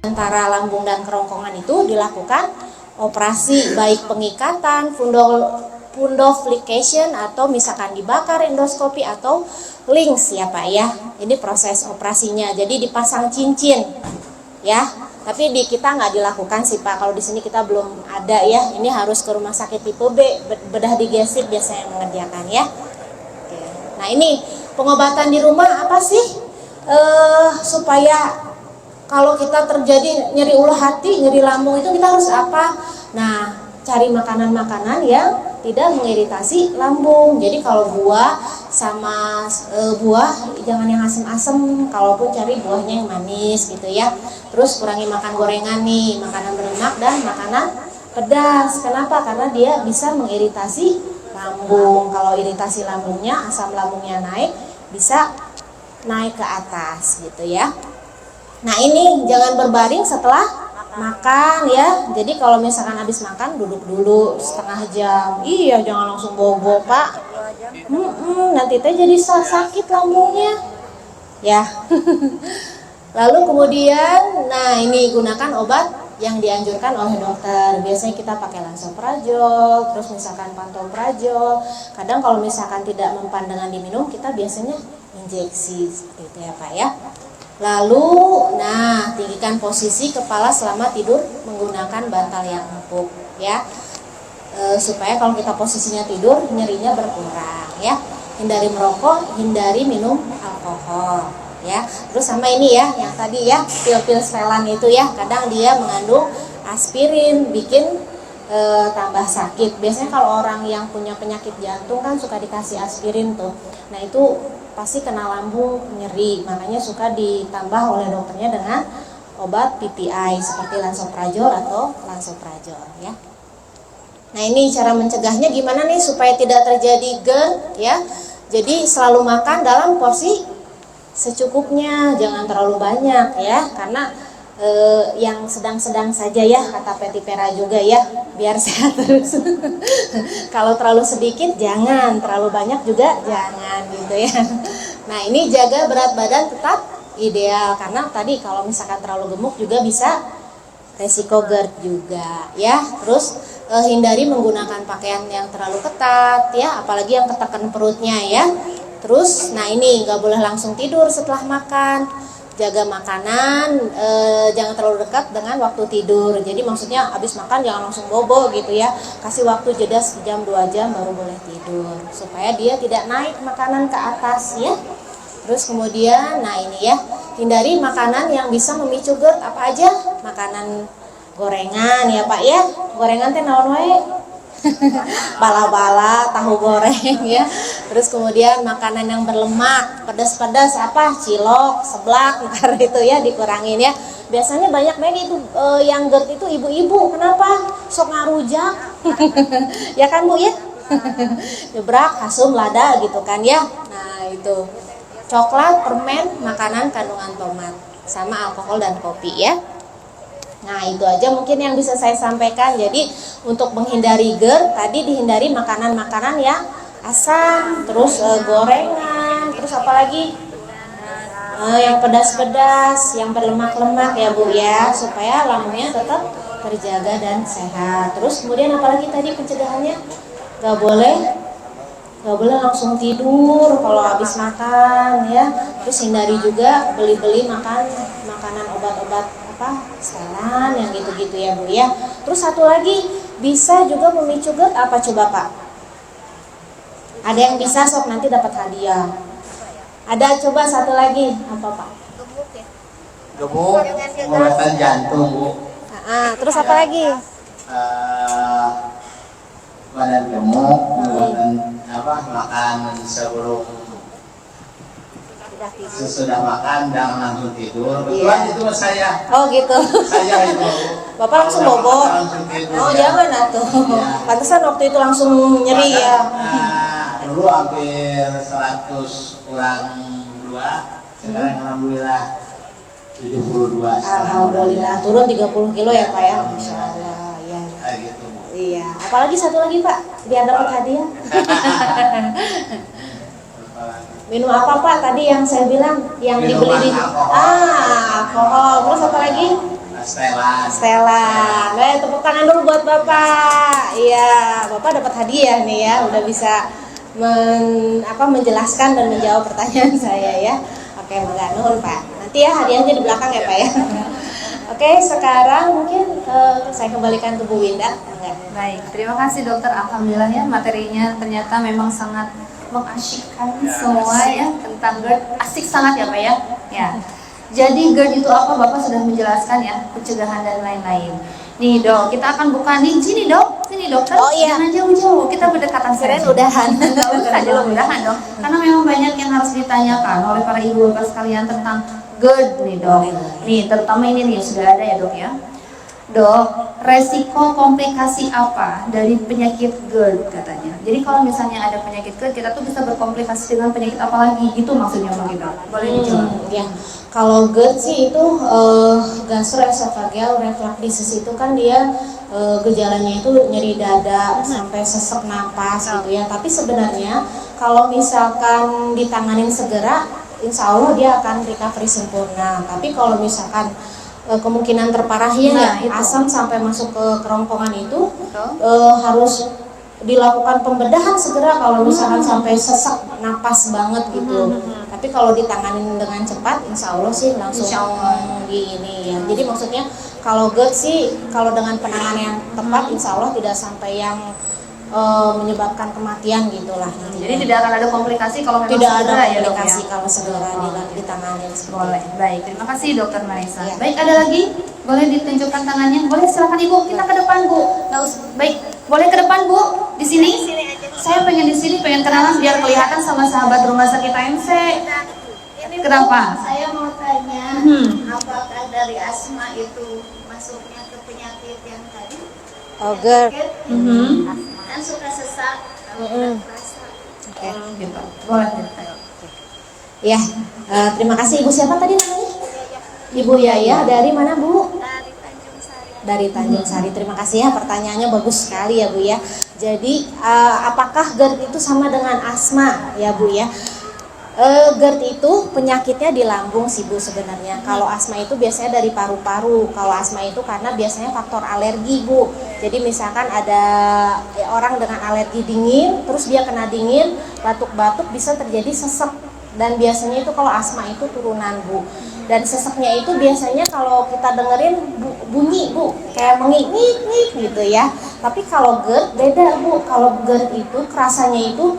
Antara lambung dan kerongkongan itu dilakukan operasi baik pengikatan, fundoplication atau misalkan dibakar endoskopi atau links ya Pak ya. Ini proses operasinya. Jadi dipasang cincin ya. Tapi di kita nggak dilakukan sih Pak. Kalau di sini kita belum ada ya. Ini harus ke rumah sakit tipe B, bedah digestif biasanya yang mengerjakan ya. Oke. Nah ini pengobatan di rumah apa sih? Supaya kalau kita terjadi nyeri ulu hati, nyeri lambung itu kita harus apa? Nah, cari makanan-makanan yang tidak mengiritasi lambung. Jadi kalau buah sama buah jangan yang asam-asam, kalaupun cari buahnya yang manis gitu ya. Terus kurangi makan gorengan nih, makanan berlemak dan makanan pedas. Kenapa? Karena dia bisa mengiritasi lambung. Kalau iritasi lambungnya, asam lambungnya naik, bisa naik ke atas gitu ya. Nah ini jangan berbaring setelah makan ya. Jadi kalau misalkan habis makan duduk dulu setengah jam. Iya jangan langsung bobo Pak. Nanti teh jadi sakit lambungnya ya. Lalu kemudian nah ini gunakan obat yang dianjurkan oleh dokter. Biasanya kita pakai lansoprazol, terus misalkan pantoprazol. Kadang kalau misalkan tidak mempan dengan diminum, kita biasanya injeksi seperti itu ya Pak ya. Lalu, nah tinggikan posisi kepala selama tidur menggunakan bantal yang empuk ya, supaya kalau kita posisinya tidur nyerinya berkurang ya. Hindari merokok, hindari minum alkohol ya. Terus sama ini ya, yang tadi ya pil-pil Svelan itu ya, kadang dia mengandung aspirin, bikin tambah sakit. Biasanya kalau orang yang punya penyakit jantung kan suka dikasih aspirin tuh. Nah itu pasti kena lambung nyeri, makanya suka ditambah oleh dokternya dengan obat PPI seperti lansoprazol atau lansoprazol ya. Nah ini cara mencegahnya gimana nih supaya tidak terjadi GERD ya. Jadi selalu makan dalam porsi secukupnya, jangan terlalu banyak ya, karena yang sedang-sedang saja ya kata Peti Pera juga ya, biar sehat terus. Kalau terlalu sedikit jangan, terlalu banyak juga jangan gitu ya. Nah ini jaga berat badan tetap ideal, karena tadi kalau misalkan terlalu gemuk juga bisa resiko GERD juga ya. Terus hindari menggunakan pakaian yang terlalu ketat ya, apalagi yang ketekan perutnya ya. Terus nah ini nggak boleh langsung tidur setelah makan. Jaga makanan, jangan terlalu dekat dengan waktu tidur. Jadi maksudnya habis makan jangan langsung bobo gitu ya. Kasih waktu jeda sejam 2 jam baru boleh tidur, supaya dia tidak naik makanan ke atas ya. Terus kemudian, nah ini ya, hindari makanan yang bisa memicu GERD. Apa aja? Makanan gorengan ya Pak ya. Gorengan teh naon wae? Bala-bala, tahu goreng ya. Terus kemudian makanan yang berlemak, pedas-pedas apa? Cilok, seblak, ntar itu ya dikurangin ya. Biasanya banyak banget itu yang GERD itu ibu-ibu. Kenapa? Sok ngarujak. Ya kan Bu ya? Gebrak, hasum, lada gitu kan ya. Nah itu coklat, permen, makanan kandungan tomat, sama alkohol dan kopi ya. Nah itu aja mungkin yang bisa saya sampaikan. Jadi untuk menghindari GERD tadi dihindari makanan-makanan yang asam, terus gorengan, terus apalagi yang pedas-pedas, yang berlemak-lemak ya Bu ya, supaya lambungnya tetap terjaga dan sehat. Terus kemudian apalagi tadi pencegahannya gak boleh langsung tidur kalau habis makan ya. Terus hindari juga beli-beli makanan obat-obat Svelan yang gitu-gitu ya Bu ya. Terus satu lagi bisa juga memicu GERD apa coba Pak? Ada yang bisa sok nanti dapat hadiah. Ada coba satu lagi apa Pak? Gemuk, pengobatan jantung Bu. Terus apa lagi? Badan gemuk, pengobatan makan sebelum sesudah makan jangan langsung tidur. Betulan itu saya. Oh gitu. Saya itu. Bapak langsung bobo. Oh ya. Jangan atuh. Ya. Pantesan waktu itu langsung nyeri ya. Dulu hampir 100 kurang 2. Sekarang alhamdulillah 72. Alhamdulillah turun 30 kilo ya Pak ya. Masya Allah. Ya. Gitu. Iya. Apalagi satu lagi Pak biar dapat hadiah. Minum apa Pak? Tadi yang saya bilang yang dibeli di alkohol. Terus apa lagi? Stella. Nah, tepuk tangan dulu buat Bapak. Iya, Bapak dapat hadiah nih ya, udah bisa menjelaskan dan menjawab pertanyaan saya ya. Oke, enggak nuhun Pak. Nanti ya hadiahnya di belakang ya Pak ya. Oke, sekarang mungkin saya kembalikan ke Bu Winda. Enggak. Baik, terima kasih dokter. Alhamdulillah ya materinya ternyata memang sangat mengasyikkan semua ya tentang GERD. Asik sangat ya Pak ya. Ya. Jadi GERD itu apa? Bapak sudah menjelaskan ya, pencegahan dan lain-lain. Nih dok, kita akan buka nih sini dok, sini dokter. Oh iya. Jangan jauh-jauh, kita berdekatan saja. Udahan. Nggak usah jauh-udahan dok. Karena memang banyak yang harus ditanyakan oleh para ibu bapak sekalian tentang GERD nih dok. Nih terutama ini nih sudah ada ya dok ya. Dok, resiko komplikasi apa dari penyakit GERD katanya? Jadi kalau misalnya ada penyakit GERD, kita tuh bisa berkomplikasi dengan penyakit apa lagi? Gitu maksudnya mungkin dok. Boleh dijawab? Ya, kalau GERD sih itu gastroesophageal reflux disease itu kan dia gejalanya itu nyeri dada sampai sesek napas gitu ya. Tapi sebenarnya kalau misalkan ditanganin segera, insya Allah dia akan recovery sempurna. Tapi kalau misalkan kemungkinan terparahnya asam sampai masuk ke kerongkongan itu harus dilakukan pembedahan segera kalau misalkan sampai sesak napas banget gitu. Tapi kalau ditanganin dengan cepat, insya Allah sih langsung di ini ya. Jadi maksudnya kalau GERD sih kalau dengan penanganan yang tepat, insya Allah tidak sampai yang menyebabkan kematian gitulah. Jadi tidak akan ada komplikasi kalau memang tidak ada ya, komplikasi ya? kalau segera ditangani. Boleh, baik. Terima kasih dokter Marisa. Ya. Baik, ada lagi? Boleh ditunjukkan tangannya? Boleh, silakan ibu. Kita ke depan bu. Nggak usah. Baik, boleh ke depan bu. Di sini? Saya pengen di sini, pengen kenalan biar kelihatan sama sahabat rumah sakit AMC. Kenapa? Saya mau tanya, apakah dari asma itu masuknya ke penyakit yang tadi? Oh, GERD. Kan suka sesak, rasa. Oke. Gitu. Boleh. Ya, terima kasih. Ibu siapa tadi namanya? Ibu Yaya. Dari mana Bu? Dari Tanjung Sari. Dari Tanjung Sari. Terima kasih ya, pertanyaannya bagus sekali ya Bu ya. Jadi apakah GERD itu sama dengan asma ya Bu ya? GERD itu penyakitnya di lambung sih Bu sebenarnya. Kalau asma itu biasanya dari paru-paru. Kalau asma itu karena biasanya faktor alergi Bu. Jadi misalkan ada orang dengan alergi dingin, terus dia kena dingin, batuk-batuk bisa terjadi sesek. Dan biasanya itu kalau asma itu turunan Bu. Dan seseknya itu biasanya kalau kita dengerin bunyi Bu, kayak mengik-ngik gitu ya. Tapi kalau GERD beda Bu. Kalau GERD itu kerasanya itu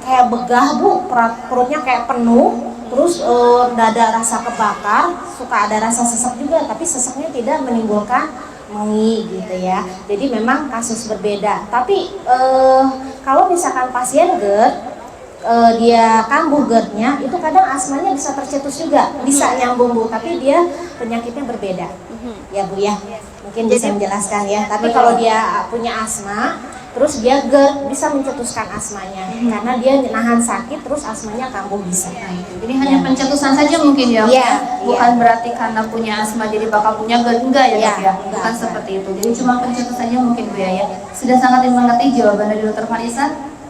kayak begah Bu, perutnya kayak penuh, terus dada rasa kebakar, suka ada rasa sesek juga, tapi seseknya tidak menimbulkan mengi gitu ya. Jadi memang kasus berbeda. Tapi kalau misalkan pasien GERD dia kambuh GERD-nya, itu kadang asmanya bisa tercetus juga, bisa nyambung Bu, tapi dia penyakitnya berbeda. Ya Bu ya, mungkin bisa menjelaskan ya. Tapi kalau dia punya asma, terus dia GERD bisa mencetuskan asmanya, karena dia nahan sakit, terus asmanya kambuh bisa. Jadi hanya pencetusan saja mungkin ya, Iya, bukan iya. berarti karena punya asma jadi bakal punya GERD, enggak ya Iya, dok ya, enggak, bukan enggak. seperti itu. Jadi cuma pencetusannya mungkin Bu ya. Sudah sangat dimengerti jawaban dari dokter Marisa.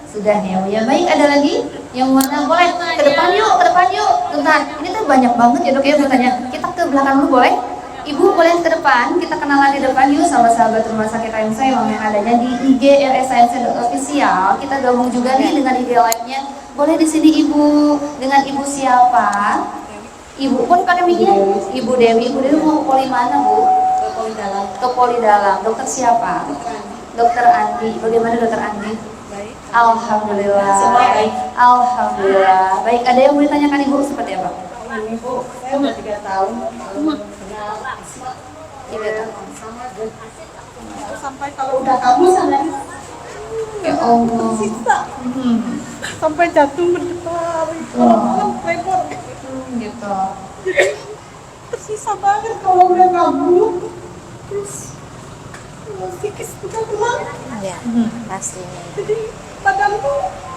Sudah ya Bu ya. Baik, ada lagi yang mana? Boleh ke depan yuk, ke depan yuk. Bentar, ini tuh banyak banget ya dok ya bertanya. Kita ke belakang dulu boleh? Ibu boleh ke depan, kita kenalan di depan yuk sama sahabat rumah sakit AMC yang adanya di IG RSAMC Official. Kita gabung juga nih dengan IG live-nya. Boleh di sini Ibu, dengan Ibu siapa? Ibu pun pakai mic-nya. Ibu Dewi. Ibu Dewi mau ke poli mana Bu? Ke poli dalam. Ke poli dalam. Dokter siapa? Dokter Andi. Bagaimana Dokter Andi? Baik. Alhamdulillah. Semua baik. Alhamdulillah. Baik, ada yang mau ditanyakan Ibu seperti apa? Ini Bu, saya udah 3 tahun kenal asma. 3 tahun. Sama GERD. Sampai kalau udah kamu sampai Ya Allah. Sisa sampai jatuh berdebar kalau malam repot Gitu. tersisa banget kalau udah kabur terus psikis juga hilang ya, pastinya. jadi badanku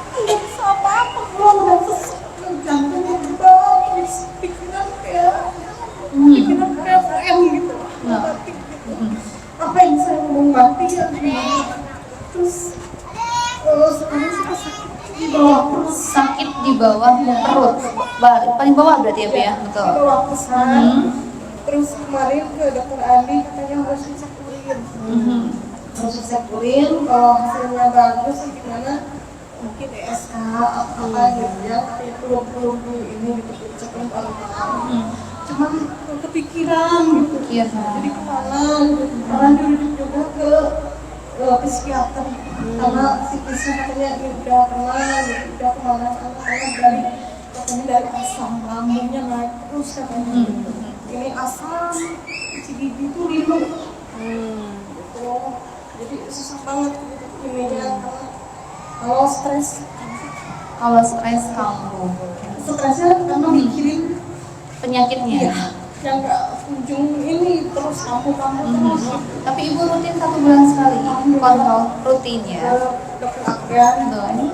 nggak bisa apa-apa kalau udah sesek jantungnya jebak terus pikiran kayak PM gitu batik gitu apa yang saya mau batik ya gimana terus sekarang suka sakit di bawah perut, Sakit di bawah perut, paling bawah berarti ya Bu ya, di betul. bawah pesan. Terus kemarin ke dokter Andi katanya harus dicek urin. Harus dicek urin, kalau hasilnya bagus gimana? Mungkin ESK apa gitu ya, tapi belum ini gitu cek baru tahu. Cuman kepikiran gitu. Iya. Jadi kemana? Orang dirujuk juga ke psikiater karena psikisnya katanya udah pernah gitu, udah kemana-mana katanya dari asam lambungnya naik terus katanya. Ini asam si gigi tuh linu gitu, jadi susah banget gitu ininya karena kalau stres kambuh. stresnya karena mikirin Penyakitnya. yang nggak ujung ini terus kamu terus. Tapi Ibu rutin 1 bulan sekali kontrol rutin ya. Dokter Akbar, Betul.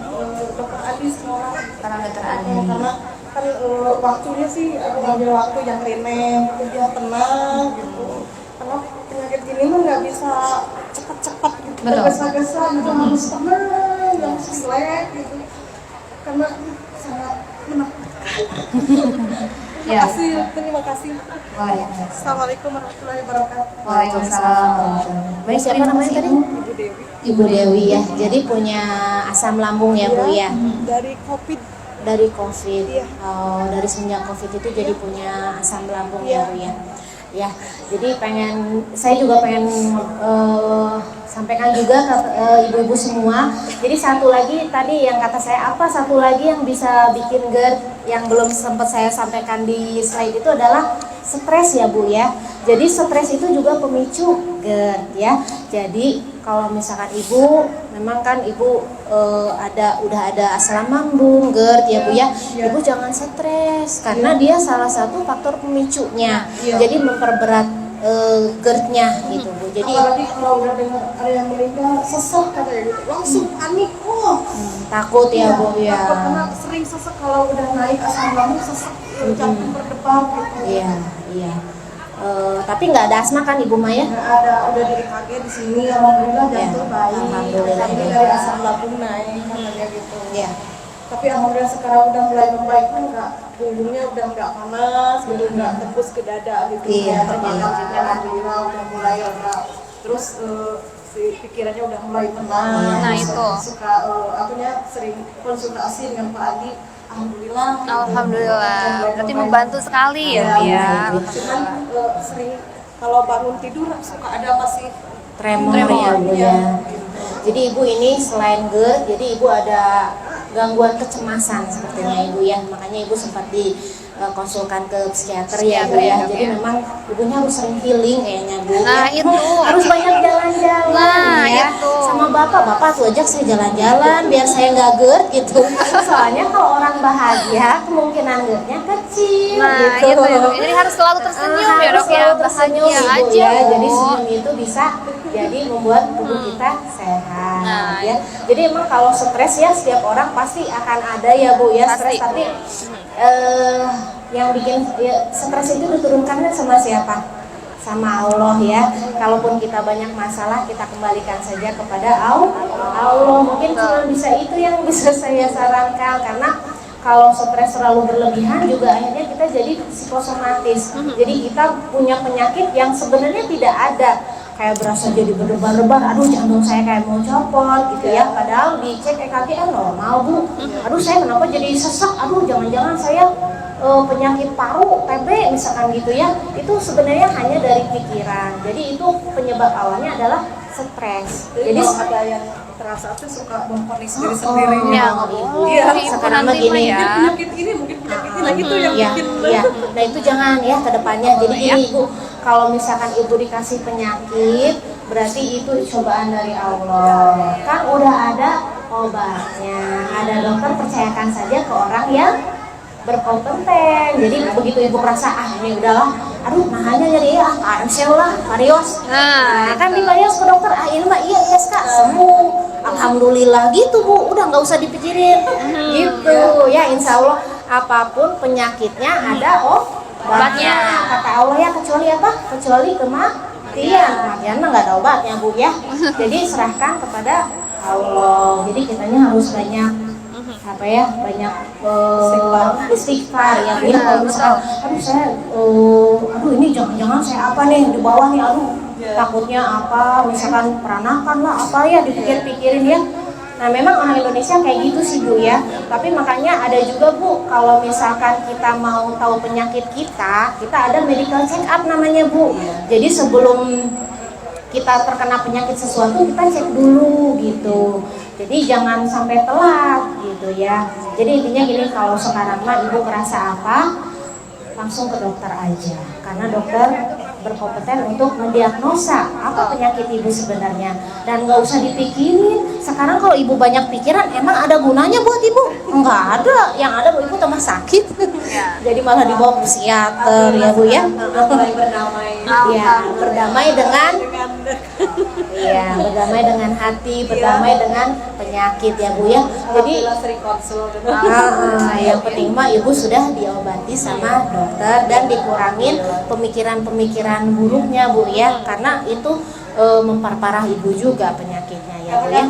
dokter Adi semua Karena dokter Adi. karena kan waktunya sih ngambil waktu yang ringan, dia tenang gitu. Karena penyakit gini mah nggak bisa cepat-cepat gitu, Betul. tergesa-gesa gitu, harus tenang, harus relax gitu. Karena sangat menakutkan. Ya. Terima kasih. Waalaikumsalam. Assalamualaikum warahmatullahi wabarakatuh. Waalaikumsalam. Baik, siapa namanya tadi? Ibu Dewi Ibu Dewi ya. Jadi punya asam lambung ya Bu ya. dari COVID. Dari COVID. Iya. Oh, dari semenjak COVID itu jadi punya asam lambung ya Bu ya. Ya, jadi saya juga pengen sampaikan juga ke ibu-ibu semua. Jadi satu lagi tadi yang kata saya satu lagi yang bisa bikin GERD yang belum sempat saya sampaikan di slide itu adalah stres ya Bu ya. Jadi stres itu juga pemicu GERD ya. Jadi kalau misalkan ibu, memang kan ibu udah ada asam lambung, GERD ya Bu ya. Ibu jangan stres karena dia salah satu faktor pemicunya. Jadi memperberat GERD-nya gitu Bu. Jadi Apalagi kalau udah dengar ada yang meninggal sesak katanya gitu, langsung panik. takut ya Bu ya. Takut karena sering sesak kalau udah naik asam lambung sesak jantung berdebar gitu. Iya, iya. Tapi nggak ada asma kan Ibu Maya? Nggak ada, udah di EKG di sini alhamdulillah jantung baik. Alhamdulillah. Tapi dari asam lambung naik katanya gitu. Iya. Tapi alhamdulillah sekarang udah mulai membaik kan, nggak punggungnya udah nggak panas gitu, nggak tembus ke dada gitu. Iya, Alhamdulillah udah mulai reda. Terus si pikirannya udah mulai tenang. Nah, itu. Suka sering konsultasi dengan Pak Adi. Alhamdulillah. Alhamdulillah. Berarti membantu sekali ya Bu ya. Cuman sering kalau bangun tidur suka ada masih Tremor ya Bu ya. Jadi Ibu ini selain GERD, jadi Ibu ada gangguan kecemasan sepertinya Ibu ya. Makanya Ibu sempat dikonsulkan ke psikiater ya Bu ya. Jadi memang Ibunya harus sering healing kayaknya Bu. Nah, ya. itu. Harus banyak jalan-jalan Nah, ya. itu. Sama Bapak tuh ajak saya jalan-jalan biar saya nggak GERD gitu. Soalnya kalau orang bahagia kemungkinan GERD-nya kecil Nah, gitu. itu. Jadi harus selalu tersenyum ya Harus Dok ya. selalu tersenyum, Bahagia Ibu, aja ya. Bu. Jadi senyum itu bisa jadi membuat tubuh kita sehat Nah, ya. Jadi emang kalau stres ya setiap orang pasti akan ada ya Bu ya stres, Pasti. tapi yang bikin ya, stres itu diturunkan sama siapa? Sama Allah ya. Kalaupun kita banyak masalah, kita kembalikan saja kepada Allah. Mungkin cuma bisa itu yang bisa saya sarankan, karena kalau stres terlalu berlebihan juga akhirnya kita jadi psikosomatis. Jadi kita punya penyakit yang sebenarnya tidak ada. Kayak berasa jadi berdebar-debar, aduh jantung saya kayak mau copot gitu ya. Padahal dicek EKG normal Bu. Aduh saya kenapa jadi sesak, aduh jangan-jangan saya penyakit paru, TB misalkan gitu ya. Itu sebenarnya hanya dari pikiran. Jadi itu penyebab awalnya adalah stres. Jadi kalau ada yang terasa tuh suka memvonis diri sendirinya. Ya, Ibu. Iya, Sekarang nanti mah begini ya. Penyakit ini mungkin penyakit ini lagi tuh yang Iya, bikin iya. Nah itu jangan ya ke depannya. Jadi ya. gini Ibu, kalau misalkan Ibu dikasih penyakit, berarti itu cobaan dari Allah. Kan udah ada obatnya. Ada dokter, percayakan saja ke orang yang berkompeten. Jadi begitu Ibu merasa ini udahlah, aduh nahannya jadi ya KMC lah, Varios. Nah kan di Varios ke dokter, ini mah iya Kak, sembuh. Alhamdulillah gitu Bu, udah nggak usah dipikirin gitu ya. Insya Allah apapun penyakitnya ada obatnya. Kata Allah ya, kecuali apa? Kecuali kematian. Kematian mah nggak ada obatnya Bu ya. Jadi serahkan kepada Allah. Jadi kitanya harus banyak apa ya, banyak istighfar ya Bu ya. Kalau misalkan aduh saya aduh ini jangan-jangan saya apa nih di bawah nih, aduh takutnya apa, misalkan peranakan lah apa ya, dipikir-pikirin ya. Nah memang orang Indonesia kayak gitu sih Bu ya. Tapi makanya ada juga Bu, kalau misalkan kita mau tahu penyakit kita ada medical check up namanya Bu. Jadi sebelum kita terkena penyakit sesuatu, kita cek dulu gitu. Jadi jangan sampai telat gitu ya. Jadi intinya gini, kalau sekarang mah Ibu merasa apa, langsung ke dokter aja. Karena dokter berkompeten untuk mendiagnosa apa penyakit Ibu sebenarnya. Dan nggak usah dipikirin. Sekarang kalau Ibu banyak pikiran, emang ada gunanya buat Ibu? Enggak ada. Yang ada Ibu tambah sakit. Jadi malah dibawa ke psikiater ya Bu ya. Berdamai dengan berdamai dengan hati, berdamai dengan penyakit ya Bu ya. Jadi yang penting mah Ibu sudah diobati sama dokter dan dikurangin pemikiran-pemikiran buruknya Bu ya, karena itu memperparah Ibu juga penyakitnya ya Bu ya.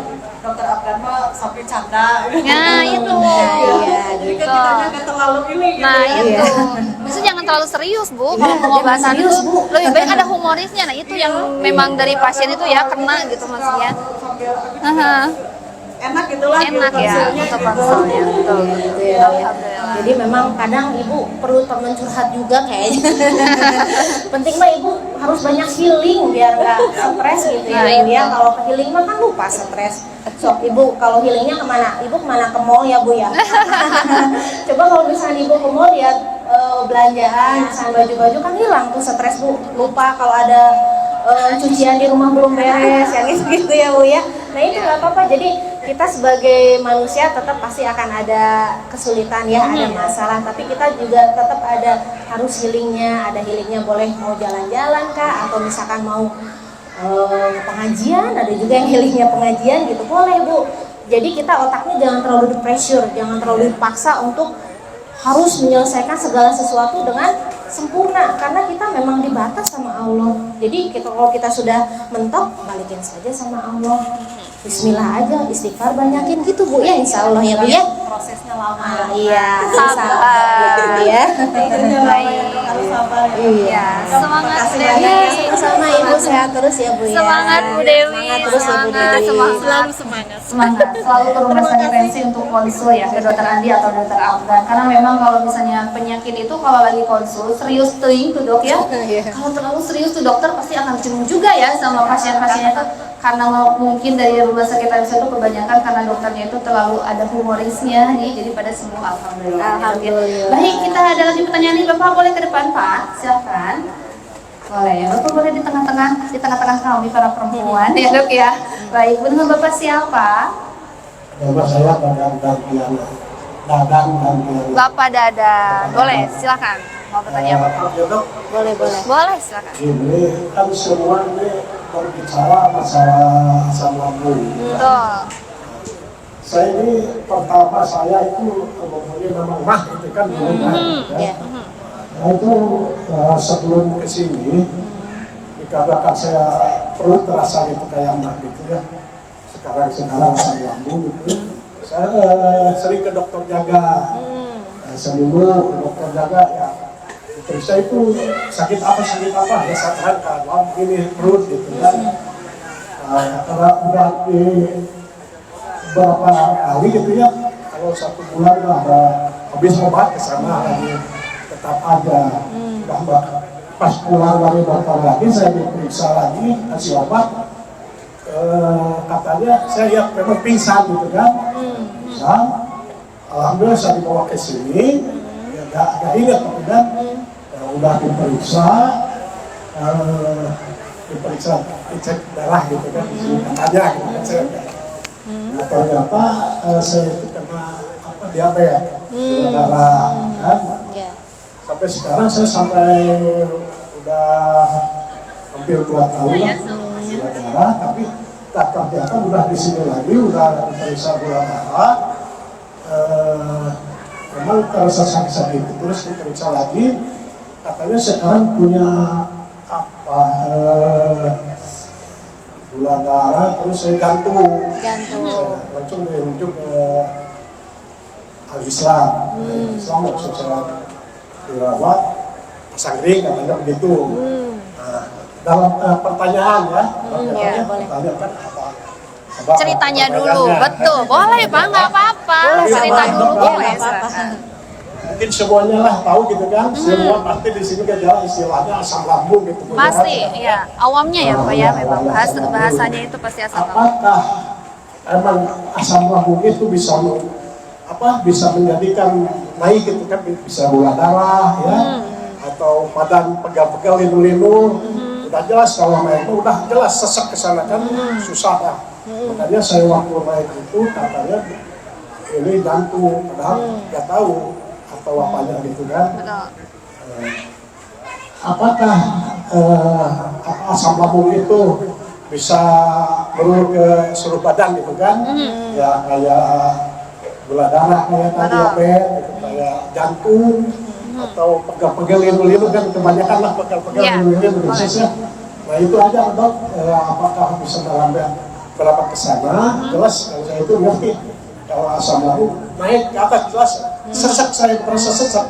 Dokter Afgan mah sampai canda. Nah itu. Jadi kan kitanya nggak terlalu ini gitu. Nah ya. itu. Maksudnya jangan terlalu serius Bu. Kalau pengobatan itu lebih baik ada humorisnya. Nah itu yang memang dari pasien itu ya kena gitu maksudnya. Enak gitulah. Enak ya untuk konselnya. Betul. Gitu ya, Bu ya. Jadi memang kadang Ibu perlu teman curhat juga kayaknya. Penting mah Ibu harus banyak healing biar nggak stres gitu ya Bu ya. Kalau ke healing mah kan lupa stres. So Ibu kalau healingnya kemana? Ibu kemana, ke mall ya Bu ya. Coba kalau misalnya Ibu ke mall lihat belanjaan, misalnya baju-baju kan hilang tuh stres Bu. Lupa kalau ada cucian di rumah belum beres, yang gitu ya Bu ya. Nah itu nggak apa-apa. Jadi kita sebagai manusia tetap pasti akan ada kesulitan ya, ada masalah. Tapi kita juga tetap harus healingnya. Ada healingnya, boleh mau jalan-jalan kah, atau misalkan mau pengajian. Ada juga yang healingnya pengajian gitu, boleh Bu. Jadi kita otaknya jangan terlalu di-pressure, jangan terlalu dipaksa untuk harus menyelesaikan segala sesuatu dengan sempurna, karena kita memang dibatas sama Allah. Jadi kalau kita sudah mentok, balikin saja sama Allah. Bismillah aja, istighfar banyakin gitu Bu ya, insya Allah ya Bu ya. Prosesnya lama. Iya, Sabar. gitu ya. Harus sabar. Iya. Semangat Bu Ya, Dewi. sama Ibu sehat terus ya Bu ya. Semangat Bu Dewi. Semangat terus Ibu Semangat, Dewi. semangat. Semangat. Selalu ke rumah sakit tensi untuk konsul ya ke dokter Andi atau dokter Afgan. Karena memang kalau misalnya penyakit itu kalau lagi konsul serius tuh Dok ya. Kalau terlalu serius tuh dokter pasti akan jenuh juga ya sama pasien-pasiennya tuh. Karena mungkin dari rumah sakit tensi itu kebanyakan karena dokternya itu terlalu ada humorisnya nih, jadi pada semua alhamdulillah. Alhamdulillah. Baik, kita ada lagi pertanyaan nih Bapak, boleh ke depan Pak, silakan. Boleh, Bapak boleh di tengah-tengah kami para perempuan ya Dok ya. Baik, dengan Bapak siapa? Nama saya Dadang Dantiana. Bapak Dada, boleh silakan. Mau bertanya apa? Ya dok, Boleh. Boleh silakan. ini kan semua ini berbicara masalah asam lambung. Betul. Saya ini pertama saya itu mempunyai nama mah itu kan dulu kan. Ya. Nah itu sebelum kesini dikarenakan saya perut terasa gitu kayak mah gitu ya. Sekarang asam lambung gitu. Saya sering ke dokter jaga. Seminggu ke dokter jaga ya. Periksa itu sakit apa ya sekarang kalau ini perut gitu kan. Karena udah di beberapa kali gitu ya, kalau 1 bulan lah habis obat ke sana lagi tetap aja. Udah pas pulang dari dokter lagi saya diperiksa lagi kasih obat, katanya saya ya memang pingsan gitu kan. Pingsan, alhamdulillah saya dibawa ke sini, ya agak ingat kemudian udah diperiksa, dicek darah gitu kan, katanya gitu kan saya. Nah, ternyata saya itu kena diabetes, gula darah kan. Sampai sekarang saya udah hampir 2 tahun lah gula darah, tapi tak ternyata udah di sini lagi, udah diperiksa gula darah. Memang terasa sakit-sakit, terus diperiksa lagi, katanya sekarang punya apa? Gula darah, terus saya jantung. Langsung dirujuk ke Islam. Islam maksud saya dirawat, pasang ring katanya begitu. Nah, dalam pertanyaan ya, pertanyaan apa Ceritanya dulu, betul. Boleh Pak, nggak apa-apa. Cerita dulu boleh. Mungkin semuanya lah tahu gitu kan, semua pasti di sini gejala istilahnya asam lambung gitu. Pasti, ya. Awamnya ya Pak ya, memang bahasanya itu pasti asam lambung. Apakah emang asam lambung itu bisa bisa menjadikan naik gitu kan, bisa gula darah ya, atau badan pegal-pegal linu-linu, udah jelas kalau naik itu udah jelas sesek ke sana kan, susah lah. Makanya saya waktu naik itu katanya ini jantung, padahal nggak tahu atau apanya gitu kan. Apakah asam lambung itu bisa menurut ke seluruh badan gitu kan? Ya kayak gula darah, kayak diabetes, gitu, kayak jantung, atau pegal-pegal linu-linu kan kebanyakan lah pegal-pegal linu-linu ya. Nah itu aja Dok, apakah bisa merambat ke sana? Jelas kalau saya itu ngerti kalau asam lambung naik ke atas jelas sesek, saya merasa sesek.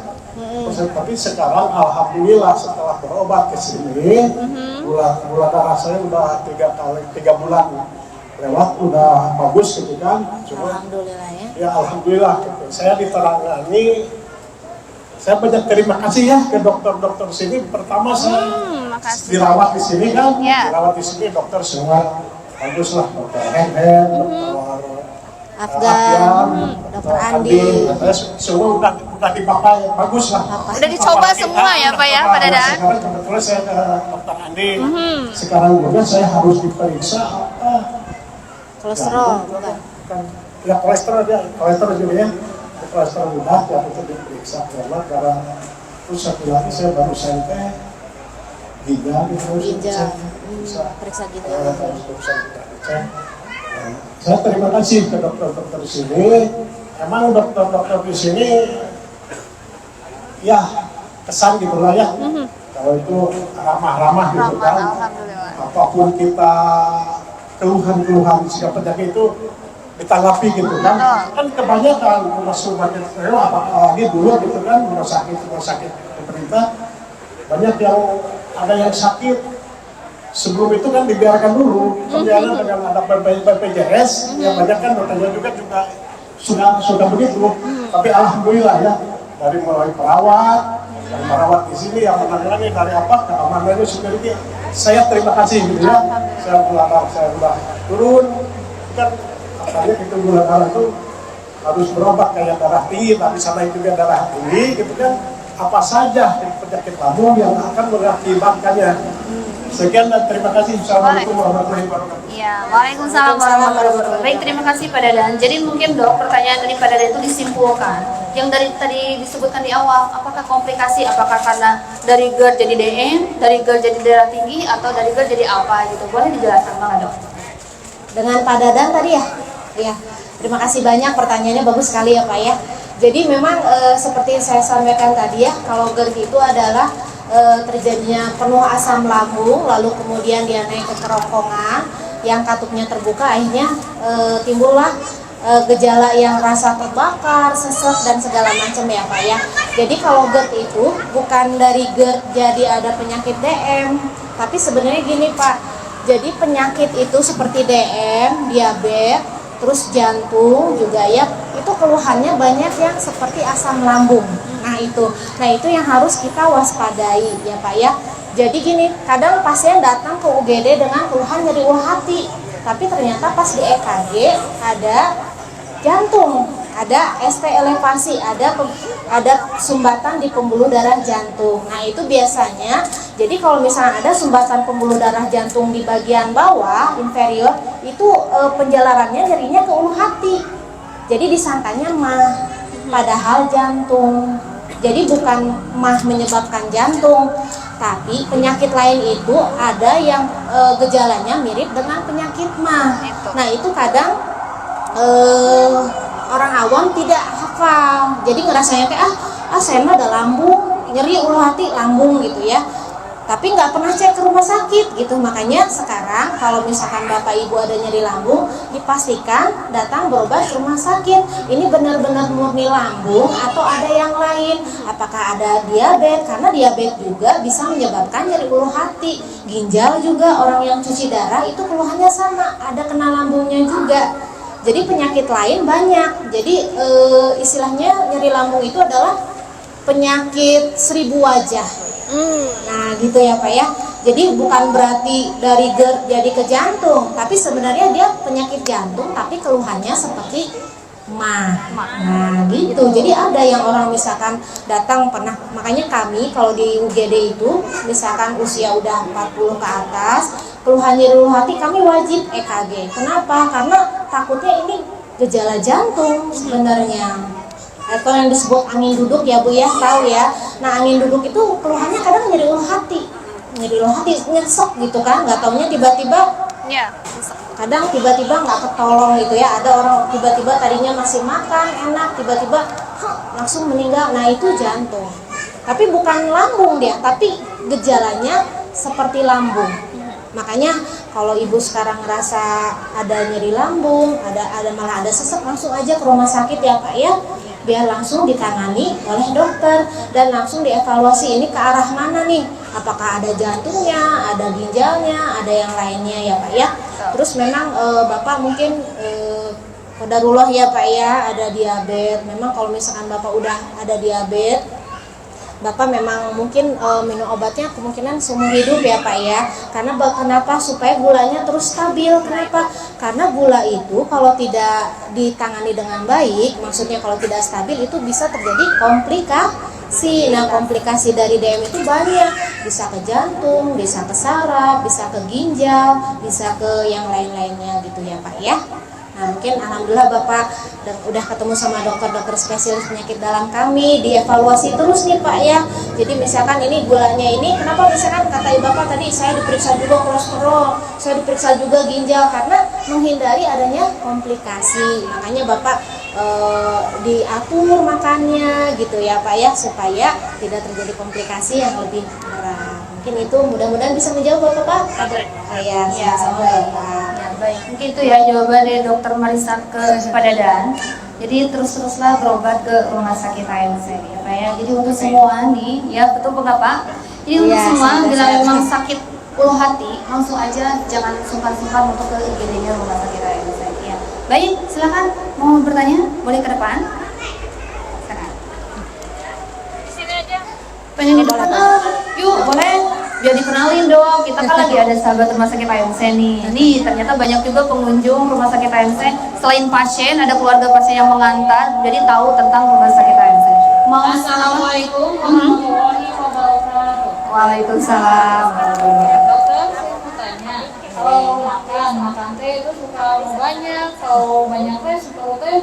Tapi sekarang alhamdulillah setelah berobat ke sini, gula darah saya udah 3 bulan lewat, udah bagus gitu kan. Cuma Alhamdulillah ya. ya alhamdulillah gitu. Saya diterangani, saya banyak terima kasih ya ke dokter-dokter sini. Pertama saya dirawat di sini kan, dirawat di sini dokter semua bagus lah, dokter Hen, dokter Afgan, dokter Andi, semua udah dipakai bagus lah. Udah dicoba semua ya Pak ya, Pak Dadan? Sekarang kebetulan saya ke dokter Andi. Sekarang juga saya harus diperiksa kolesterol bukan? Ya kolesterol juga ya. Kolesterol udah ya itu diperiksa karena terus satu lagi saya baru sampai ginjal periksa ginjal. Saya terima kasih ke dokter-dokter di sini. Emang dokter-dokter di sini ya kesan gitu lah ya. Kalau itu ramah-ramah gitu kan. Apapun kita keluhan-keluhan sikap penyakit itu ditanggapi gitu kan. Kan kebanyakan masuk sakit apalagi dulu gitu kan, rumah sakit pemerintah banyak yang ada yang sakit. Sebelum itu kan dibiarkan dulu, ternyata dengan ada BPJS, yang banyak kan dokternya juga sudah begitu. Tapi alhamdulillah ya, dari mulai perawat, yang merawat di sini, yang menangani dari keamanannya security, saya terima kasih gitu ya. Saya udah turun, kan asalnya itu gula darah itu harus berobat kayak darah tinggi, tapi sama itu juga darah tinggi gitu kan. Apa saja penyakit lambung yang akan mengakibatkannya. Sekian dan terima kasih. Assalamualaikum warahmatullahi wabarakatuh. Iya, waalaikumsalam warahmatullahi wabarakatuh. Baik, terima kasih Pak Dadan. Jadi mungkin Dok, pertanyaan dari Pak Dadan itu disimpulkan. Yang dari tadi disebutkan di awal, apakah komplikasi, apakah karena dari GERD jadi DM, dari GERD jadi darah tinggi, atau dari GERD jadi apa gitu? Boleh dijelaskan Bang Dok? Dengan Pak Dadan tadi ya? Iya. Terima kasih banyak, pertanyaannya bagus sekali ya Pak ya. Jadi memang seperti yang saya sampaikan tadi ya, kalau GERD itu adalah terjadinya penuh asam lambung, lalu kemudian dia naik ke kerongkongan, yang katupnya terbuka, akhirnya timbullah gejala yang rasa terbakar, sesek dan segala macam ya Pak ya. Jadi kalau GERD itu bukan dari GERD jadi ada penyakit DM, tapi sebenarnya gini Pak, jadi penyakit itu seperti DM, diabetes, terus jantung juga ya, itu keluhannya banyak yang seperti asam lambung. Nah itu yang harus kita waspadai ya Pak ya. Jadi gini, kadang pasien datang ke UGD dengan keluhan nyeri ulu hati, tapi ternyata pas di EKG ada jantung, ada ST elevasi, ada sumbatan di pembuluh darah jantung. Nah itu biasanya, jadi kalau misalnya ada sumbatan pembuluh darah jantung di bagian bawah inferior, itu penjelarannya nyerinya ke ulu hati. Jadi disangkanya mah, padahal jantung. Jadi bukan mah menyebabkan jantung, tapi penyakit lain itu ada yang gejalanya mirip dengan penyakit mah. Nah itu kadang orang awam tidak hafal, jadi ngerasanya kayak saya mah ada lambung, nyeri ulu hati lambung gitu ya. tapi nggak pernah cek ke rumah sakit gitu. Makanya sekarang kalau misalkan bapak ibu ada nyeri lambung, dipastikan datang berobat ke rumah sakit. Ini benar-benar murni lambung atau ada yang lain, apakah ada diabetes, karena diabetes juga bisa menyebabkan nyeri ulu hati. Ginjal juga, orang yang cuci darah itu keluhannya sama, ada kena lambungnya juga. Jadi penyakit lain banyak. Jadi istilahnya nyeri lambung itu adalah penyakit 1000 wajah. Nah gitu ya Pak ya. Jadi bukan berarti dari GERD jadi ke jantung, tapi sebenarnya dia penyakit jantung tapi keluhannya seperti mah. Nah gitu. Jadi ada yang orang misalkan datang pernah, makanya kami kalau di UGD itu misalkan usia udah 40 ke atas, keluhan nyeri ulu hati kami wajib EKG. Kenapa? Karena takutnya ini gejala jantung sebenarnya. Atau yang disebut angin duduk ya Bu ya, tahu ya. Nah angin duduk itu keluhannya kadang nyeri ulu hati. Nyeri ulu hati, nyesek gitu kan, nggak taunya tiba-tiba kadang tiba-tiba nggak ketolong gitu ya. Ada orang tiba-tiba tadinya masih makan enak, tiba-tiba langsung meninggal. Nah itu jantung. Tapi bukan lambung dia, tapi gejalanya seperti lambung. Makanya kalau ibu sekarang ngerasa ada nyeri lambung, ada malah ada sesek, langsung aja ke rumah sakit ya Pak ya, biar langsung ditangani oleh dokter dan langsung dievaluasi ini ke arah mana nih, apakah ada jantungnya, ada ginjalnya, ada yang lainnya ya Pak ya. Terus memang Bapak mungkin qadarullah ya Pak ya, ada diabetes. Memang kalau misalkan Bapak udah ada diabetes, Bapak memang mungkin minum obatnya kemungkinan seumur hidup ya Pak ya. Karena kenapa? Supaya gulanya terus stabil. Kenapa? Karena gula itu kalau tidak ditangani dengan baik, maksudnya kalau tidak stabil itu bisa terjadi komplikasi. Nah komplikasi dari DM itu banyak, bisa ke jantung, bisa ke saraf, bisa ke ginjal, bisa ke yang lain-lainnya gitu ya Pak ya. Nah mungkin alhamdulillah Bapak udah ketemu sama dokter-dokter spesialis penyakit dalam kami, dievaluasi terus nih Pak ya. Jadi misalkan ini gulanya ini, kenapa misalkan kata Bapak tadi saya diperiksa juga kolesterol, saya diperiksa juga ginjal, karena menghindari adanya komplikasi. Makanya Bapak diatur makannya gitu ya Pak ya, supaya tidak terjadi komplikasi yang lebih berat. Mungkin itu mudah-mudahan bisa menjawab Bapak. Ya, sama Bapak. Baik, mungkin itu ya jawaban dari Dokter Marisa kepada Dan. Jadi terus-teruslah berobat ke rumah sakit AMC ya Pak ya. Jadi untuk semua nih, ya betul Pak Pak. Jadi untuk semua bila memang sakit ulu hati, langsung aja jangan sungkan-sungkan untuk ke IGD-nya rumah sakit AMC ya. Baik, silakan mau bertanya, boleh ke depan. Silakan. Sini aja. Pengen di depan, yuk boleh. Biar dikenalin dong, kita kan lagi ada sahabat rumah sakit AMC nih. Nih ternyata banyak juga pengunjung rumah sakit AMC. Selain pasien, ada keluarga pasien yang mengantar, jadi tahu tentang rumah sakit AMC. Assalamualaikum warahmatullahi wabarakatuh. Waalaikumsalam. Dokter, saya mau tanya, kalau makan teh itu suka banyak, kalau banyak teh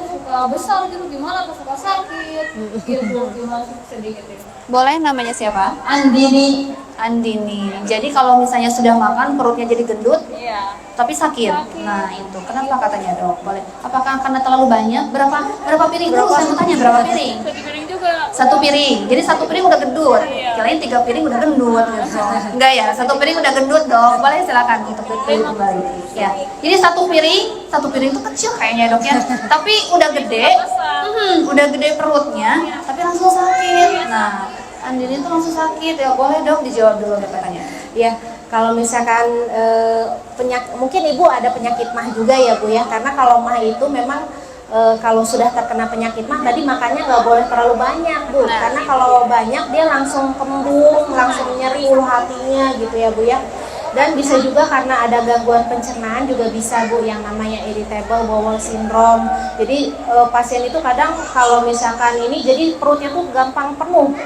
suka besar gitu, gimana? Atau suka sakit? Gitu, gimana sedikit itu? Boleh, namanya siapa? Andini. Andini. Jadi kalau misalnya sudah makan perutnya jadi gendut, Iya. tapi sakit. Nah itu kenapa katanya Dok? Boleh. Apakah karena terlalu banyak? Berapa piring dulu? Saya mau tanya berapa piring? Satu piring juga. Satu piring. Jadi satu piring udah gendut. Kirain 3 piring udah gendut. Gitu. Enggak ya, satu piring udah gendut Dok. Boleh silakan untuk duduk kembali. Ya. Jadi satu piring itu kecil kayaknya Dok ya. Tapi udah gede. Udah gede perutnya, tapi langsung sakit. Nah, Andini itu langsung sakit ya. Boleh Dok dijawab dulu katanya. Ya, kalau misalkan mungkin ibu ada penyakit mah juga ya Bu ya, karena kalau mah itu memang kalau sudah terkena penyakit mah tadi makannya nggak boleh terlalu banyak Bu, karena kalau banyak dia langsung kembung, langsung nyeri ulu hatinya gitu ya Bu ya. Dan bisa juga karena ada gangguan pencernaan juga bisa Bu, yang namanya irritable bowel syndrome. Jadi pasien itu kadang kalau misalkan ini jadi perutnya tuh gampang penuh.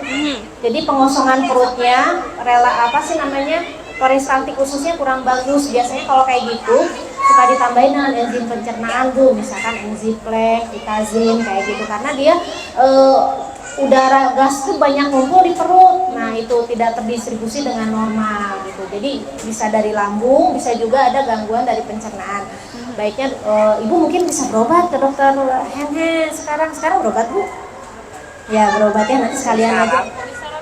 Jadi pengosongan perutnya peristaltik khususnya kurang bagus. Biasanya kalau kayak gitu suka ditambahin dengan enzim pencernaan Bu, misalkan enzimplek, vitazin kayak gitu, karena dia udara gas itu banyak ngumpul di perut. Nah itu tidak terdistribusi dengan normal gitu. Jadi bisa dari lambung, bisa juga ada gangguan dari pencernaan. Baiknya ibu mungkin bisa berobat ke dokter Henhe sekarang berobat Bu. Ya berobatnya nanti sekalian aja.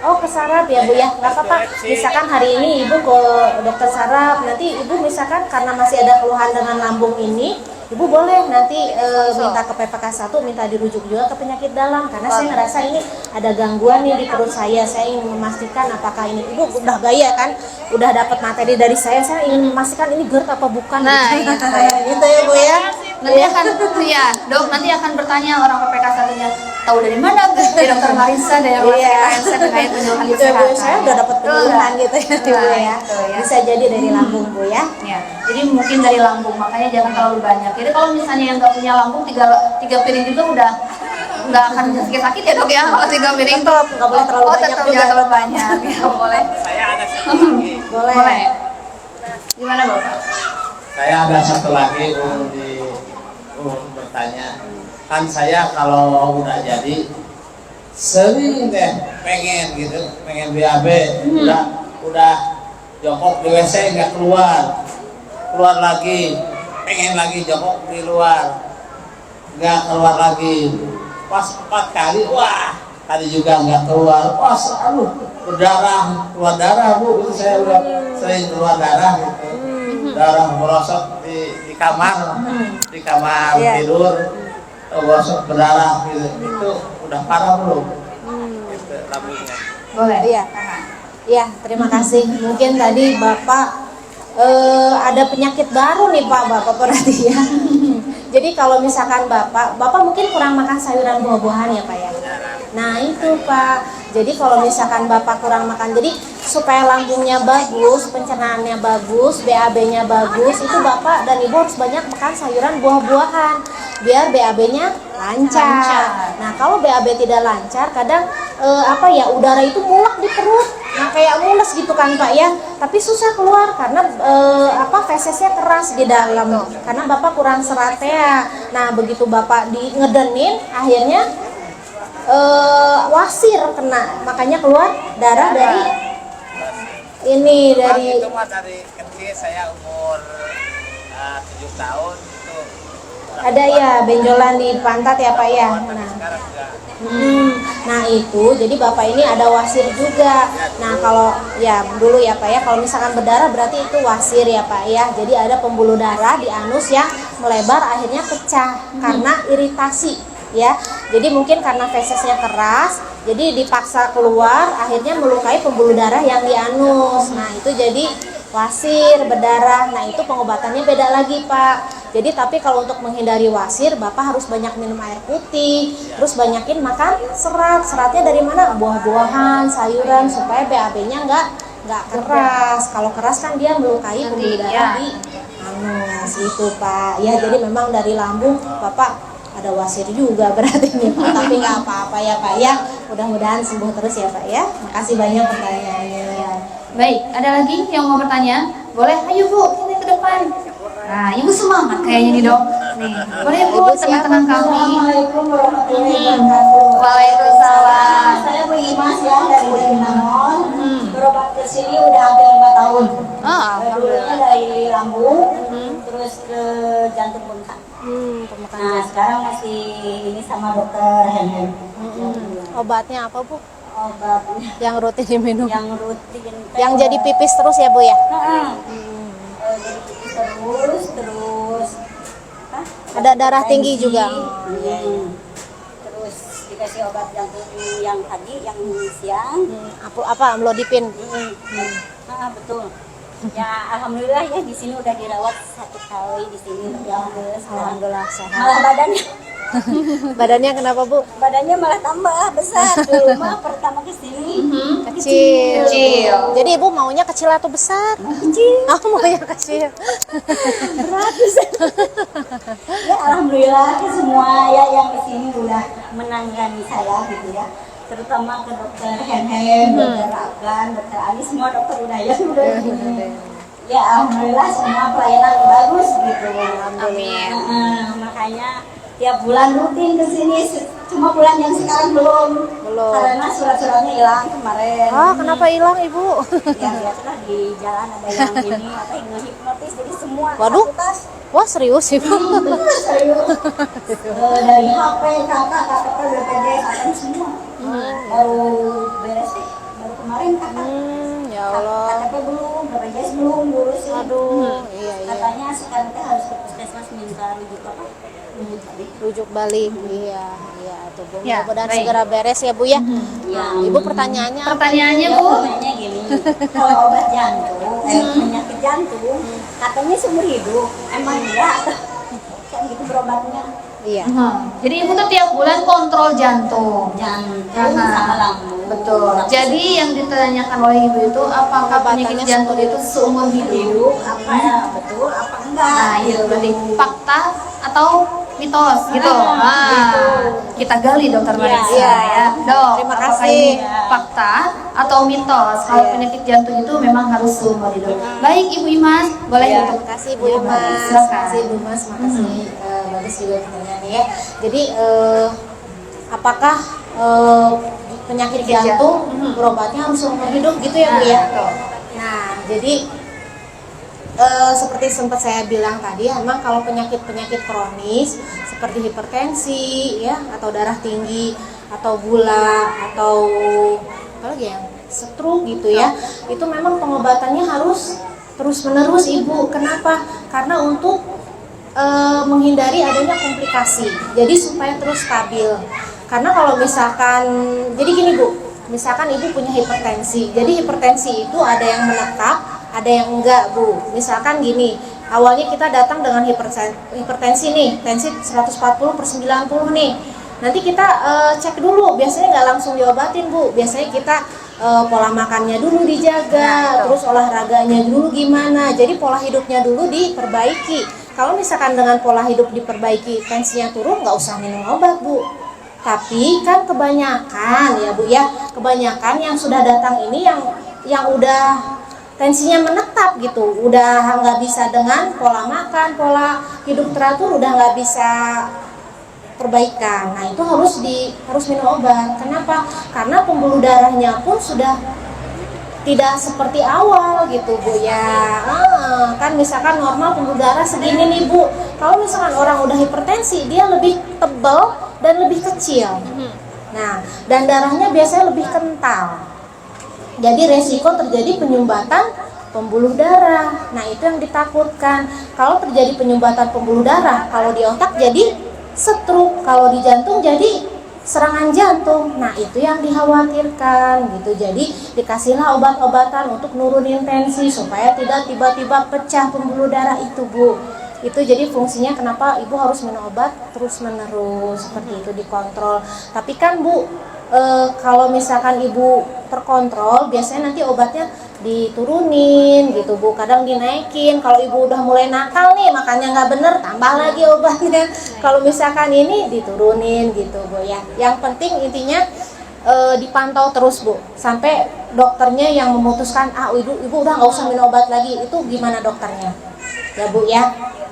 Oh, ke saraf ya Bu ya, nggak apa-apa. Misalkan hari ini Ibu ke dokter saraf, nanti Ibu misalkan karena masih ada keluhan dengan lambung ini, Ibu boleh nanti minta ke PPK 1, minta dirujuk juga ke penyakit dalam. Karena saya ngerasa ini ada gangguan nih di perut saya ingin memastikan apakah ini. Ibu udah gaya kan, udah dapat materi dari saya ingin memastikan ini GERD apa bukan. Nah, gitu. iya. Gitu ya Bu ya. Nanti akan ya dok, nanti akan bertanya orang PPK satunya tahu dari mana dari dokter Marisa dari saya terkait penyuluhan Gitu ya Bu, kesehatan. saya udah dapat penyuluhan gitu ya Bu ya. Gitu ya. Bisa jadi dari lambung Bu ya. Ya, jadi mungkin dari lambung, makanya jangan terlalu banyak. Jadi kalau misalnya yang nggak punya lambung, tiga piring juga udah nggak akan sakit-sakit ya dok ya. Kalau 3 piring Tetap nggak boleh terlalu banyak tetap juga. jangan terlalu banyak. Ya, boleh. Saya ada satu lagi. Boleh. Gimana bapak? Saya ada satu lagi bertanya. Kan saya kalau udah jadi sering deh pengen BAB, udah jongkok di WC nggak keluar lagi, pengen lagi jongkok di luar nggak keluar lagi, pas 4 kali wah tadi juga nggak keluar, pas keluar darah Bu, itu saya udah sering keluar darah gitu, darah merosot di kamar Iya. tidur, merosot berdarah gitu, itu udah parah belum? Itu lambungnya. Boleh. Iya. Iya, terima kasih. Mungkin tadi Bapak ada penyakit baru nih Pak, Bapak perhatian. Jadi kalau misalkan Bapak mungkin kurang makan sayuran buah-buahan ya Pak ya. Nah itu Pak. Jadi kalau misalkan Bapak kurang makan, jadi supaya lambungnya bagus, pencernaannya bagus, BAB-nya bagus, itu Bapak dan Ibu harus banyak makan sayuran buah-buahan biar BAB-nya lancar. Nah kalau BAB tidak lancar, kadang udara itu mulak di perut. Nah kayak mules gitu kan Pak ya, tapi susah keluar karena fesesnya keras di dalam, karena Bapak kurang seratnya. Nah begitu Bapak ngedenin, akhirnya wasir kena, makanya keluar darah dari Itu mah dari kecil, saya umur 7 tahun itu ada ya benjolan di pantat ya Pak ya. sekarang enggak. Nah itu jadi Bapak ini ada wasir juga. Nah kalau ya dulu ya Pak ya, kalau misalkan berdarah berarti itu wasir ya Pak ya. Jadi ada pembuluh darah di anus yang melebar akhirnya pecah karena iritasi ya. Jadi mungkin karena fesesnya keras, jadi dipaksa keluar, akhirnya melukai pembuluh darah yang di anus. Nah itu jadi wasir berdarah. Nah itu pengobatannya beda lagi Pak. Jadi tapi kalau untuk menghindari wasir, Bapak harus banyak minum air putih, terus banyakin makan serat. Seratnya dari mana? Buah-buahan, sayuran, supaya BAB-nya nggak keras. Kalau keras kan dia melukai pembuluh darah di anus itu Pak. Ya jadi memang dari lambung Bapak ada wasir juga berarti nih Pak, tapi nggak apa-apa ya Pak ya. Mudah-mudahan sembuh terus ya Pak ya. Makasih banyak pertanyaannya. Baik, ada lagi yang mau bertanya? Boleh, ayo Bu, sini ke depan. Nah, Ibu semangat kayaknya nih dok. Nih, boleh Bu, tengah-tengah kami. Assalamualaikum warahmatullahi wabarakatuh. Waalaikumsalam. Saya Bu Imas ya dari Bojonegoro. Berobat ke sini udah hampir 5 tahun. Dulunya dari lambung, terus ke jantung bengkak. Nah sekarang masih ini sama dokter Henry. Obatnya apa Bu? Obatnya Yang rutin diminum? yang rutin. Yang jadi pipis terus ya Bu ya? Jadi pipis terus apa? Ada darah tinggi juga. Terus dikasih obat jantung yang pagi, yang siang. Apa amlodipin? Betul. Ya alhamdulillah ya di sini udah dirawat 1 kali di sini ya. Alhamdulillah sehat. Malah Badannya kenapa Bu? badannya malah tambah besar. Dulu mah pertama ke sini Kecil. Kecil. Jadi Ibu maunya kecil atau besar? kecil. Aku maunya kecil. Berat bisa. Ya alhamdulillah ke semua ya yang ke sini udah menangani saya gitu ya. Terutama ke dokter Henhen, dokter Afgan, dokter Ali, semua dokter udah ya sudah. Ya alhamdulillah semua pelayanan bagus gitu. Amin. Makanya tiap bulan rutin ke sini. Cuma bulan yang sekarang belum. Karena surat-suratnya hilang kemarin. Kenapa hilang Ibu? Ya biasalah di jalan ada yang ini apa yang ngehipnotis, jadi semua Waduh. satu tas. Wah serius Ibu? Serius. Dari HP, kakak, BPD, kakak semua. Baru beres sih Allah. KTP belum, BPJS belum ngurusin. Aduh, iya. Katanya sekarang teh harus ke puskesmas minta rujuk apa? Rujuk balik. Iya tuh Bu. Ya, Mudah-mudahan baik. segera beres ya Bu ya. Ya. Nah, Ibu pertanyaannya apa? Pertanyaannya Ya, Bu, pertanyaannya gini, kalau obat jantung, penyakit jantung, katanya seumur hidup, emang enggak? Kan gitu berobatnya. Iya. Jadi ibu tuh tiap bulan kontrol jantung. Jantung Aha. sama lambung. Betul. Jadi yang ditanyakan oleh ibu itu apakah penyakit Pengobatannya jantung itu seumur hidup? Apa ya, betul apa enggak? Nah, itu berarti fakta atau mitos gitu. gitu. Kita gali Dokter Marisa Iya. ya. Dok, Terima apakah kasih. ini fakta atau mitos kalau penyakit jantung itu memang harus seumur hidup? Baik Ibu Imas, boleh Ya, untuk makasih Bu Imas. Silakan. Makasih Bu Mas, makasih. Bagus juga pertanyaannya ya. Jadi apakah penyakit jantung berobatnya harus seumur hidup gitu ya Bu ya? betul. Nah, jadi seperti sempat saya bilang tadi, emang kalau penyakit-penyakit kronis seperti hipertensi ya, atau darah tinggi, atau gula, atau apa lagi ya, stroke gitu ya, itu memang pengobatannya harus terus-menerus Ibu. Kenapa? Karena untuk menghindari adanya komplikasi. Jadi supaya terus stabil. Karena kalau misalkan, jadi gini Bu, misalkan Ibu punya hipertensi. Jadi hipertensi itu ada yang menetap, ada yang enggak Bu. Misalkan gini, awalnya kita datang dengan hipertensi nih, tensi 140/90 nih. Nanti kita cek dulu, biasanya nggak langsung diobatin Bu. Biasanya kita pola makannya dulu dijaga, terus olahraganya dulu gimana. Jadi pola hidupnya dulu diperbaiki. Kalau misalkan dengan pola hidup diperbaiki, tensinya turun, nggak usah minum obat Bu. Tapi kan kebanyakan ya Bu ya, kebanyakan yang sudah datang ini yang udah tensinya menetap gitu, udah nggak bisa dengan pola makan, pola hidup teratur, udah nggak bisa perbaikan. Nah itu harus minum obat. Kenapa? Karena pembuluh darahnya pun sudah tidak seperti awal gitu Bu ya. Kan misalkan normal pembuluh darah segini nih Bu. Kalau misalkan orang udah hipertensi, dia lebih tebal dan lebih kecil. Nah, dan darahnya biasanya lebih kental. Jadi resiko terjadi penyumbatan pembuluh darah. Nah, itu yang ditakutkan. Kalau terjadi penyumbatan pembuluh darah, kalau di otak jadi stroke, kalau di jantung jadi serangan jantung. Nah, itu yang dikhawatirkan gitu. Jadi dikasihlah obat-obatan untuk nurunin tensi supaya tidak tiba-tiba pecah pembuluh darah itu Bu. Itu jadi fungsinya kenapa Ibu harus minum obat terus-menerus seperti itu, dikontrol. Tapi kan Bu, kalau misalkan Ibu terkontrol, biasanya nanti obatnya diturunin gitu Bu, kadang dinaikin. Kalau Ibu udah mulai nakal nih, makannya nggak bener, tambah lagi obatnya. Kalau misalkan ini diturunin gitu Bu ya. Yang penting intinya dipantau terus Bu, sampai dokternya yang memutuskan ibu udah nggak usah minum obat lagi. Itu gimana dokternya ya Bu ya,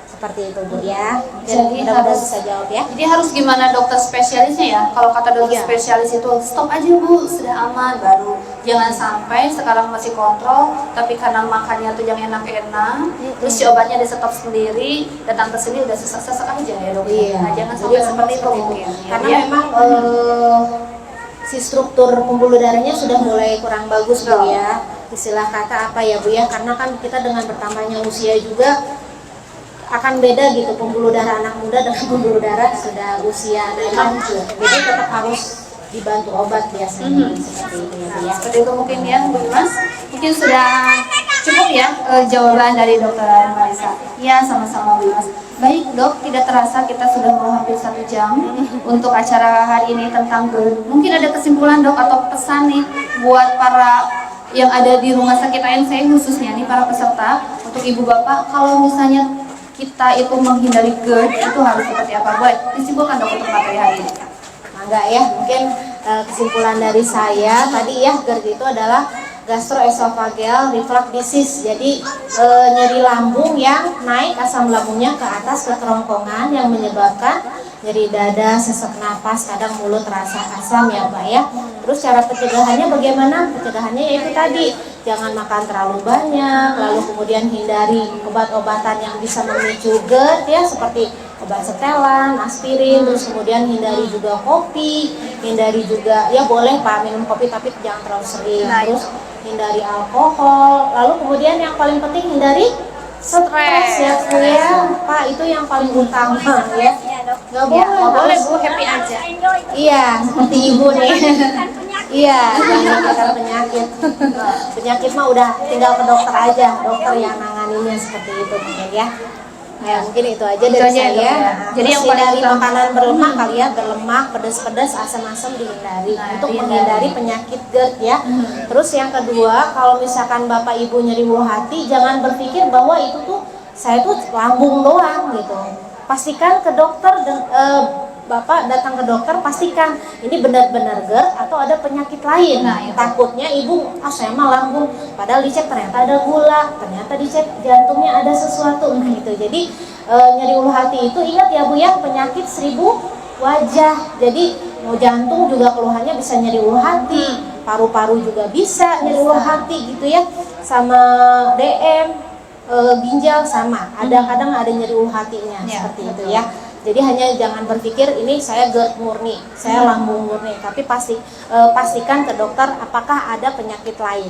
seperti itu Bu ya. Jadi Mudah-mudahan harus bisa jawab ya. Jadi harus gimana dokter spesialisnya ya? Kalau kata dokter Iya. spesialis itu stop aja Bu, sudah aman baru. Jangan sampai sekarang masih kontrol, tapi karena makannya tuh yang enak-enak, terus si obatnya di stop sendiri, datang ke sini udah sesak-sesak aja ya Dok. Iya. Nah, jangan Jadi sampai memang seperti itu seperti mungkin. Karena ya. memang si struktur pembuluh darahnya sudah mulai kurang bagus Bu ya. Istilah kata apa ya Bu ya? Karena kan kita dengan bertambahnya usia juga akan beda gitu, pembuluh darah anak muda dengan pembuluh darah sudah usia lanjut. Jadi tetap harus dibantu obat biasanya seperti itu ya Bu ya. Seperti itu mungkin ya Bu Mas. Mungkin sudah cukup ya jawaban dari dokter Marisa. Ya, sama-sama Bu Mas. Baik Dok, tidak terasa kita sudah mau hampir 1 jam untuk acara hari ini tentang GERD. Mungkin ada kesimpulan Dok atau pesan nih buat para yang ada di rumah sakit ANC khususnya nih para peserta, untuk ibu bapak, kalau misalnya kita itu menghindari GERD itu harus seperti apa? Boleh disimpulkan Dok untuk materi hari ini. Mangga ya, mungkin kesimpulan dari saya tadi ya, GERD itu adalah gastroesophageal reflux disease. Jadi nyeri lambung yang naik asam lambungnya ke atas ke kerongkongan yang menyebabkan nyeri dada, sesak napas, kadang mulut terasa asam ya Pak ya. Terus cara pencegahannya bagaimana? Pencegahannya yaitu tadi, jangan makan terlalu banyak, lalu kemudian hindari obat-obatan yang bisa memicu GERD ya, seperti obat setelan, aspirin, terus kemudian hindari juga kopi, hindari juga ya boleh Pak minum kopi tapi jangan terlalu sering, Nah, terus hindari alkohol, lalu kemudian yang paling penting hindari stres ya Bu ya, Pak itu yang paling utama ya. Nggak boleh, nggak boleh harus- Bu, happy aja. Iya, seperti ibu nih. Iya, jangan karena penyakit. Penyakit mah udah tinggal ke dokter aja, dokter yang nanganinnya seperti itu mungkin ya. Ya mungkin itu aja Itu dari aja, saya. Dok, ya. Nah, Jadi terus yang paling hindari utama- makanan berlemak kali ya, berlemak, pedas-pedas, asam-asam dihindari Nah, untuk dihindari. menghindari penyakit GERD ya. Terus yang kedua, kalau misalkan Bapak Ibu nyeri ulu hati, jangan berpikir bahwa itu tuh saya tuh lambung doang gitu. Pastikan ke dokter dan Bapak datang ke dokter, pastikan ini benar-benar GERD atau ada penyakit lain. Nah, itu. Takutnya ibu, saya mah lambung, padahal dicek ternyata ada gula, ternyata dicek jantungnya ada sesuatu. Nah itu, jadi nyeri ulu hati itu ingat ya Bu ya, penyakit 1000 wajah. Jadi mau jantung juga keluhannya bisa nyeri ulu hati, paru-paru juga bisa nyeri ulu hati gitu ya, sama DM, ginjal sama. Ada kadang ada nyeri ulu hatinya Ya, seperti itu betul. ya. Jadi hanya jangan berpikir ini saya GERD murni, saya lambung murni, tapi pastikan ke dokter apakah ada penyakit lain.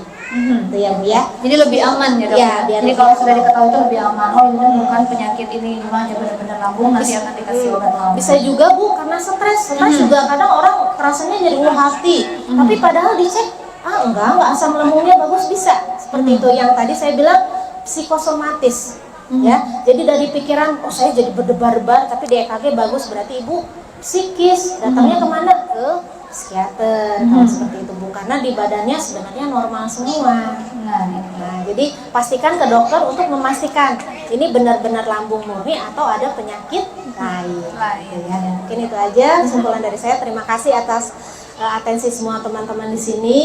Itu ya Bu ya. Jadi lebih aman ya Dok. Iya, biar Jadi lebih kalau aman. sudah diketahui itu lebih aman. Oh ini bukan penyakit ini mah ya benar-benar lambung, nanti akan dikasih obat lambung. Bisa juga Bu karena stres juga kadang orang rasanya nyeri ulu hati, tapi padahal dicek enggak asam lambungnya bagus, bisa seperti itu yang tadi saya bilang psikosomatis ya. Jadi dari pikiran saya jadi berdebar-debar tapi di EKG bagus, berarti ibu psikis, datangnya kemana? Ke psikiater kalau seperti itu Bu, karena di badannya sebenarnya normal semua. Nah, jadi pastikan ke dokter untuk memastikan ini benar-benar lambung murni atau ada penyakit lain. Gitu ya. Mungkin itu aja kesimpulan dari saya. Terima kasih atas atensi semua teman-teman di sini.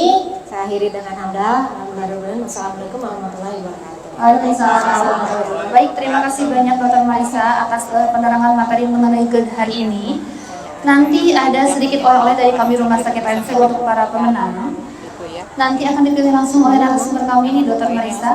Saya akhiri dengan hamdalah. Wassalamualaikum warahmatullahi wabarakatuh. Waalaikumsalam. Baik, terima kasih banyak Dr. Marisa atas penerangan materi mengenai GERD hari ini. Nanti ada sedikit oleh-oleh dari kami Rumah Sakit Ransel untuk para pemenang. Nanti akan dipilih langsung oleh narasumber kami ini Dr. Marisa.